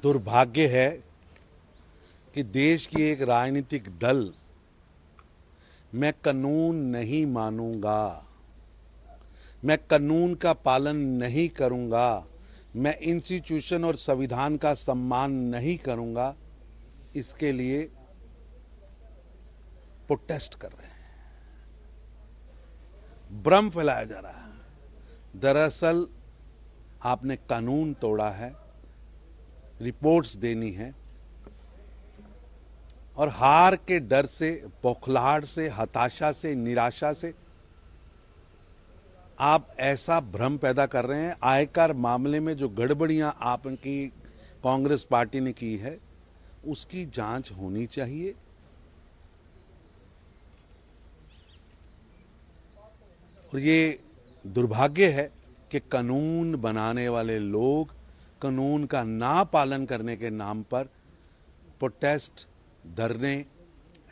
दुर्भाग्य है कि देश की एक राजनीतिक दल मैं कानून नहीं मानूंगा, मैं कानून का पालन नहीं करूंगा, मैं इंस्टीट्यूशन और संविधान का सम्मान नहीं करूंगा, इसके लिए प्रोटेस्ट कर रहे हैं, भ्रम फैलाया जा रहा है। दरअसल आपने कानून तोड़ा है, रिपोर्ट्स देनी है और हार के डर से, बौखलाहट से, हताशा से, निराशा से आप ऐसा भ्रम पैदा कर रहे हैं। आयकर मामले में जो गड़बड़ियां आपकी कांग्रेस पार्टी ने की है उसकी जांच होनी चाहिए। और ये दुर्भाग्य है कि कानून बनाने वाले लोग कानून का ना पालन करने के नाम पर प्रोटेस्ट, धरने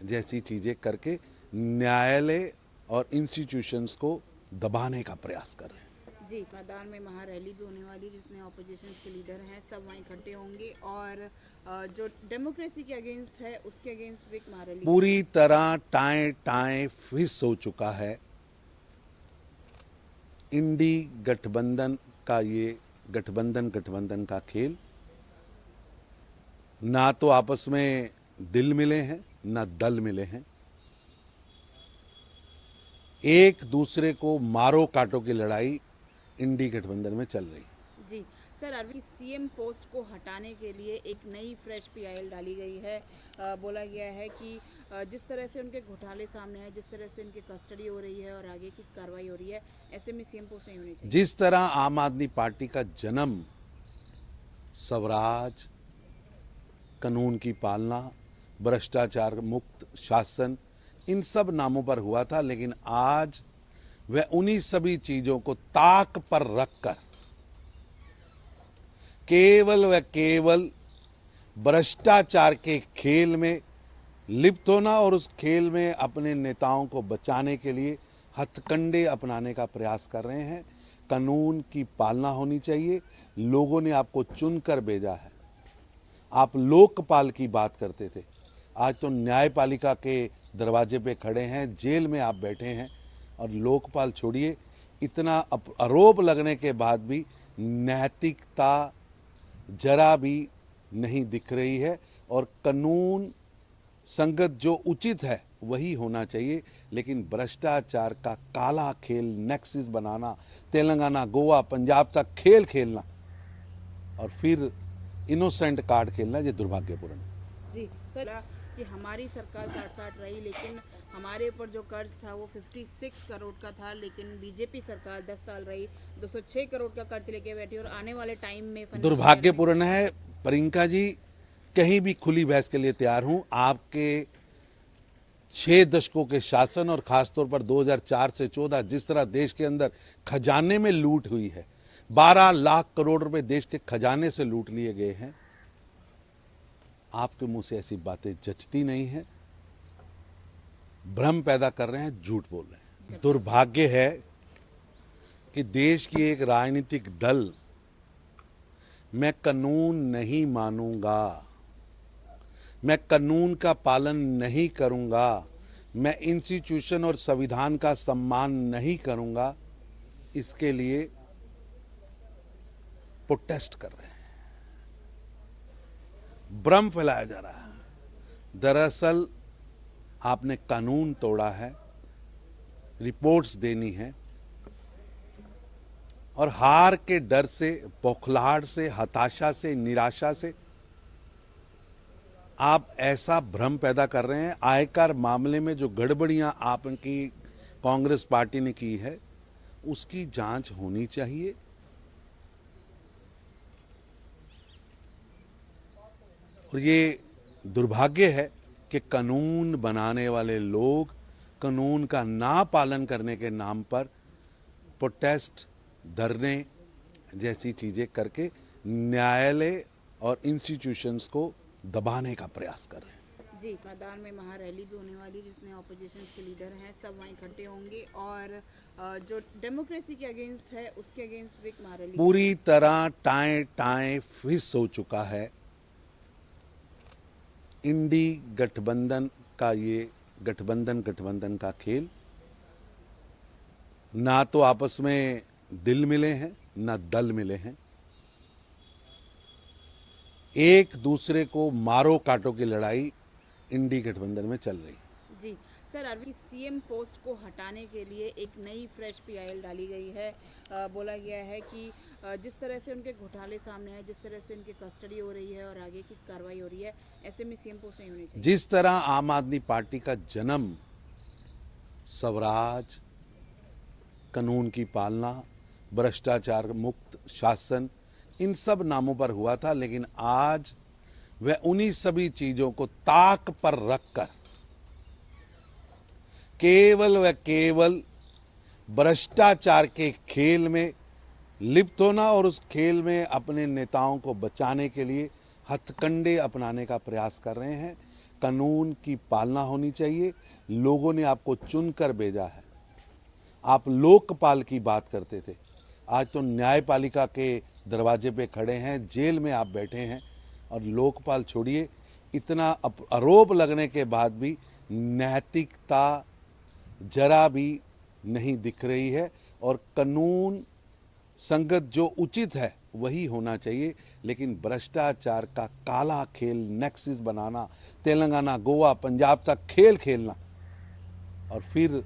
जैसी चीजें करके न्यायालय और इंस्टीट्यूशंस को दबाने का प्रयास कर रहे हैं। जी, मैदान में महारैली भी होने वाली जिसमें ऑपोजिशन के लीडर हैं सब वहीं इकट्ठे होंगे और जो डेमोक्रेसी के अगेंस्ट है उसके अगेंस्ट भी एक महारैली पूरी तरह टाएं टाएं फिस हो चुका है। इंडी गठबंधन का ये गठबंधन का खेल, ना तो आपस में दिल मिले हैं ना दल मिले हैं, एक दूसरे को मारो काटो की लड़ाई इंडी गठबंधन में चल रही। जी सर, अरविंद सीएम पोस्ट को हटाने के लिए एक नई फ्रेश पीआईएल डाली गई है। बोला गया है कि जिस तरह से उनके घोटाले सामने है, जिस तरह से उनकी कस्टडी हो रही है और आगे की कार्रवाई हो रही है, ऐसे में सीएम पोस्ट नहीं होनी चाहिए। जिस तरह आम आदमी पार्टी का जन्म स्वराज, कानून की पालना, भ्रष्टाचार मुक्त शासन, इन सब नामों पर हुआ था, लेकिन आज वह उन्हीं सभी चीजों को ताक पर रखकर केवल व केवल भ्रष्टाचार के खेल में लिप्त होना और उस खेल में अपने नेताओं को बचाने के लिए हथकंडे अपनाने का प्रयास कर रहे हैं। कानून की पालना होनी चाहिए। लोगों ने आपको चुनकर भेजा है। आप लोकपाल की बात करते थे, आज तो न्यायपालिका के दरवाजे पे खड़े हैं, जेल में आप बैठे हैं और लोकपाल छोड़िए। इतना आरोप लगने के बाद भी नैतिकता जरा भी नहीं दिख रही है और कानून संगत जो उचित है वही होना चाहिए, लेकिन भ्रष्टाचार का काला खेल नेक्सिस बनाना, तेलंगाना, गोवा, पंजाब तक खेल खेलना और फिर इनोसेंट कार्ड खेलना, ये दुर्भाग्यपूर्ण है। जी सर, कि हमारी सरकार 60-60 रही, लेकिन हमारे ऊपर जो कर्ज था वो 56 करोड़ का था, लेकिन बीजेपी सरकार 10 साल रही, 206 करोड़ का कर्ज लेके बैठी और आने वाले टाइम में दुर्भाग्यपूर्ण है। प्रियंका जी, कहीं भी खुली बहस के लिए तैयार हूं। आपके 6 दशकों के शासन और खासतौर पर 2004 से 14 जिस तरह देश के अंदर खजाने में लूट हुई है, 12 लाख करोड़ रुपए देश के खजाने से लूट लिए गए हैं, आपके मुंह से ऐसी बातें जचती नहीं है। भ्रम पैदा कर रहे हैं, झूठ बोल रहे हैं। दुर्भाग्य है कि देश की एक राजनीतिक दल मैं कानून नहीं मानूंगा, मैं कानून का पालन नहीं करूंगा, मैं इंस्टीट्यूशन और संविधान का सम्मान नहीं करूंगा, इसके लिए प्रोटेस्ट कर रहे हैं, भ्रम फैलाया जा रहा है। दरअसल आपने कानून तोड़ा है, रिपोर्ट्स देनी है और हार के डर से, बौखलाहट से, हताशा से, निराशा से आप ऐसा भ्रम पैदा कर रहे हैं। आयकर मामले में जो गड़बड़ियां आपकी कांग्रेस पार्टी ने की है उसकी जांच होनी चाहिए। और ये दुर्भाग्य है कि कानून बनाने वाले लोग कानून का ना पालन करने के नाम पर प्रोटेस्ट, धरने जैसी चीजें करके न्यायालय और इंस्टीट्यूशंस को दबाने का प्रयास कर रहे हैं। जी, मैदान में महारैली भी होने वाली जिसमें ऑपोजिशन के लीडर हैं सब वहीं इकट्ठे होंगे और जो डेमोक्रेसी के अगेंस्ट है उसके अगेंस्ट भी एक महारैली। पूरी तरह टाएं टाएं फिस हो चुका है। इंडी गठबंधन का ये गठबंधन का खेल, ना तो आपस में दिल मिले हैं ना दल मिले हैं। एक दूसरे को मारो काटो की लड़ाई इंडी गठबंधन में चल रही। जी सर, अरविंद सीएम पोस्ट को हटाने के लिए एक नई फ्रेश पीआईएल डाली गई है। बोला गया है कि जिस तरह से उनके घोटाले सामने आए, जिस तरह से उनकी कस्टडी हो रही है और आगे की कार्रवाई हो रही है, ऐसे में सीएम पोस्ट नहीं होनी चाहिए। जिस तरह आम आदमी पार्टी का जन्म स्वराज, कानून की पालना, भ्रष्टाचार मुक्त शासन, इन सब नामों पर हुआ था, लेकिन आज वह उन्हीं सभी चीजों को ताक पर रखकर केवल व केवल भ्रष्टाचार के खेल में लिप्त होना और उस खेल में अपने नेताओं को बचाने के लिए हथकंडे अपनाने का प्रयास कर रहे हैं। कानून की पालना होनी चाहिए। लोगों ने आपको चुनकर भेजा है। आप लोकपाल की बात करते थे, आज तो न्यायपालिका के दरवाजे पे खड़े हैं, जेल में आप बैठे हैं। और लोकपाल छोड़िए, इतना आरोप लगने के बाद भी नैतिकता जरा भी नहीं दिख रही है। और कानून संगत जो उचित है वही होना चाहिए, लेकिन भ्रष्टाचार का काला खेल नेक्सिस बनाना, तेलंगाना, गोवा, पंजाब तक खेल खेलना और फिर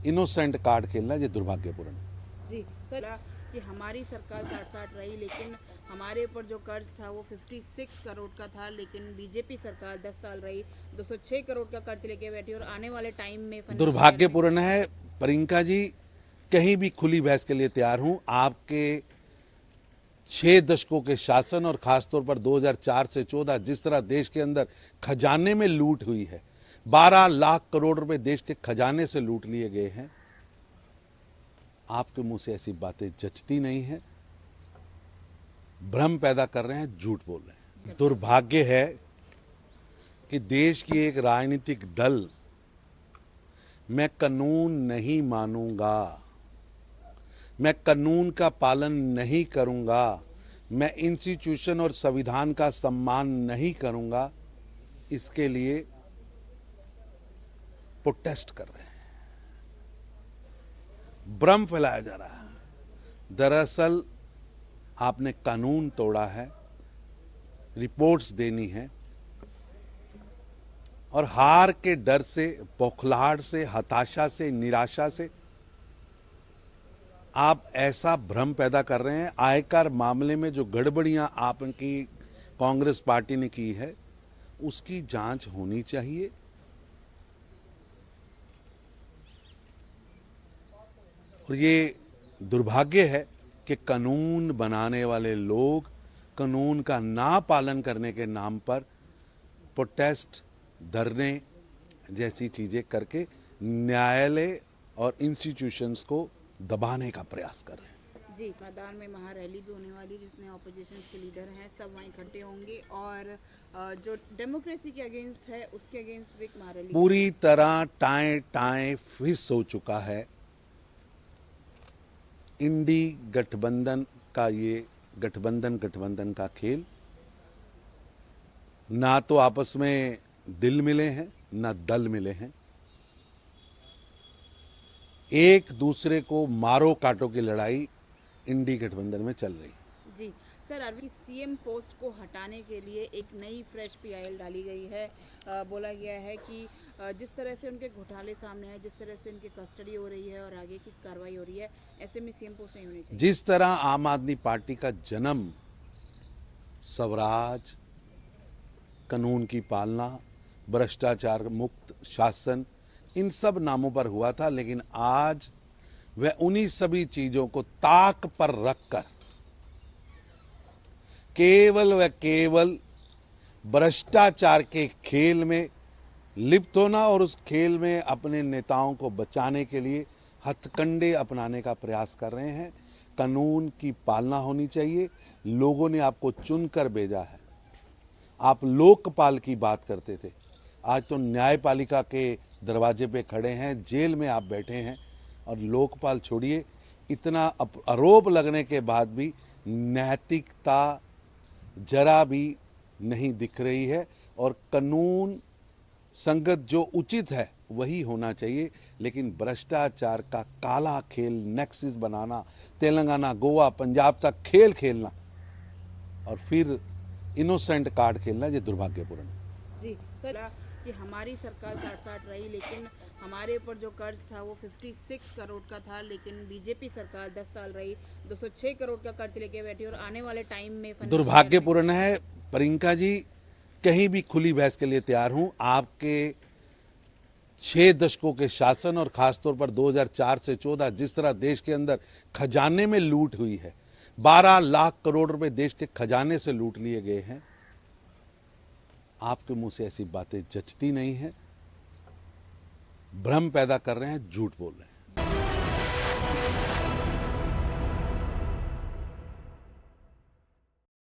इनोसेंट कार्ड खेलना, ये दुर्भाग्यपूर्ण है। जी सर, कि हमारी सरकार 60-60 रही, लेकिन हमारे ऊपर जो कर्ज था वो 56 करोड़ का था, लेकिन बीजेपी सरकार 10 साल रही, 206 करोड़ का कर्ज लेके बैठी और आने वाले टाइम में दुर्भाग्यपूर्ण है। प्रियंका जी, कहीं भी खुली बहस के लिए तैयार हूं। आपके 6 दशकों के शासन और खासतौर पर 2004 से 14 जिस तरह देश के अंदर खजाने में लूट हुई है, 12 लाख करोड़ रुपए देश के खजाने से लूट लिए गए हैं, आपके मुंह से ऐसी बातें जचती नहीं है। भ्रम पैदा कर रहे हैं, झूठ बोल रहे हैं। दुर्भाग्य है कि देश की एक राजनीतिक दल, मैं कानून नहीं मानूंगा, मैं कानून का पालन नहीं करूंगा, मैं इंस्टीट्यूशन और संविधान का सम्मान नहीं करूंगा, इसके लिए प्रोटेस्ट कर रहे हैं। भ्रम फैलाया जा रहा है। दरअसल आपने कानून तोड़ा है, रिपोर्ट्स देनी है और हार के डर से, बौखलाहट से, हताशा से, निराशा से आप ऐसा भ्रम पैदा कर रहे हैं। आयकर मामले में जो गड़बड़ियां आपकी कांग्रेस पार्टी ने की है, उसकी जांच होनी चाहिए। और ये दुर्भाग्य है कि कानून बनाने वाले लोग कानून का ना पालन करने के नाम पर प्रोटेस्ट, धरने जैसी चीजें करके न्यायालय और इंस्टीट्यूशंस को दबाने का प्रयास कर रहे हैं। जी, मैदान में महारैली भी होने वाली, जिसमें ऑपोजिशन के लीडर हैं सब वहाँ इकट्ठे होंगे और जो डेमोक्रेसी के अगेंस्ट है उसके अगेंस्ट भी एक महारैली पूरी तरह टाएं फिस हो चुका है। इंडी गठबंधन का ये गठबंधन का खेल, ना तो आपस में दिल मिले हैं ना दल मिले हैं। एक दूसरे को मारो काटो की लड़ाई इंडी गठबंधन में चल रही। जी सर, अरविंद सीएम पोस्ट को हटाने के लिए एक नई फ्रेश पीआईएल डाली गई है। बोला गया है कि जिस तरह से उनके घोटाले सामने आए, जिस तरह से उनकी कस्टडी हो रही है और आगे की कार्रवाई हो रही है, ऐसे में सीएम पोस्ट नहीं होनी चाहिए। जिस तरह आम आदमी पार्टी का जन्म स्वराज, कानून की पालना, भ्रष्टाचार मुक्त शासन, इन सब नामों पर हुआ था, लेकिन आज वह उन्हीं सभी चीजों को ताक पर रखकर केवल व केवल भ्रष्टाचार के खेल में लिप्त होना और उस खेल में अपने नेताओं को बचाने के लिए हथकंडे अपनाने का प्रयास कर रहे हैं। कानून की पालना होनी चाहिए। लोगों ने आपको चुनकर भेजा है। आप लोकपाल की बात करते थे, आज तो न्यायपालिका के दरवाजे पे खड़े हैं, जेल में आप बैठे हैं। और लोकपाल छोड़िए, इतना आरोप लगने के बाद भी नैतिकता जरा भी नहीं दिख रही है। और कानून संगत जो उचित है वही होना चाहिए, लेकिन भ्रष्टाचार का काला खेल नेक्सिस बनाना, तेलंगाना, गोवा, पंजाब तक खेल खेलना और फिर इनोसेंट कार्ड खेलना, ये दुर्भाग्यपूर्ण है। जी सर, कि हमारी सरकार 60-60 रही, लेकिन हमारे ऊपर जो कर्ज था वो 56 करोड़ का था, लेकिन बीजेपी सरकार 10 साल रही, 206 करोड़ का कर्ज लेके बैठी और आने वाले टाइम में दुर्भाग्यपूर्ण है प्रियंका जी। कहीं भी खुली बहस के लिए तैयार हूं। आपके 6 दशकों के शासन और खासतौर पर 2004 से 14 जिस तरह देश के अंदर खजाने में लूट हुई है, 12 लाख करोड़ रुपए देश के खजाने से लूट लिए गए हैं, आपके मुंह से ऐसी बातें जचती नहीं है। भ्रम पैदा कर रहे हैं, झूठ बोल रहे हैं।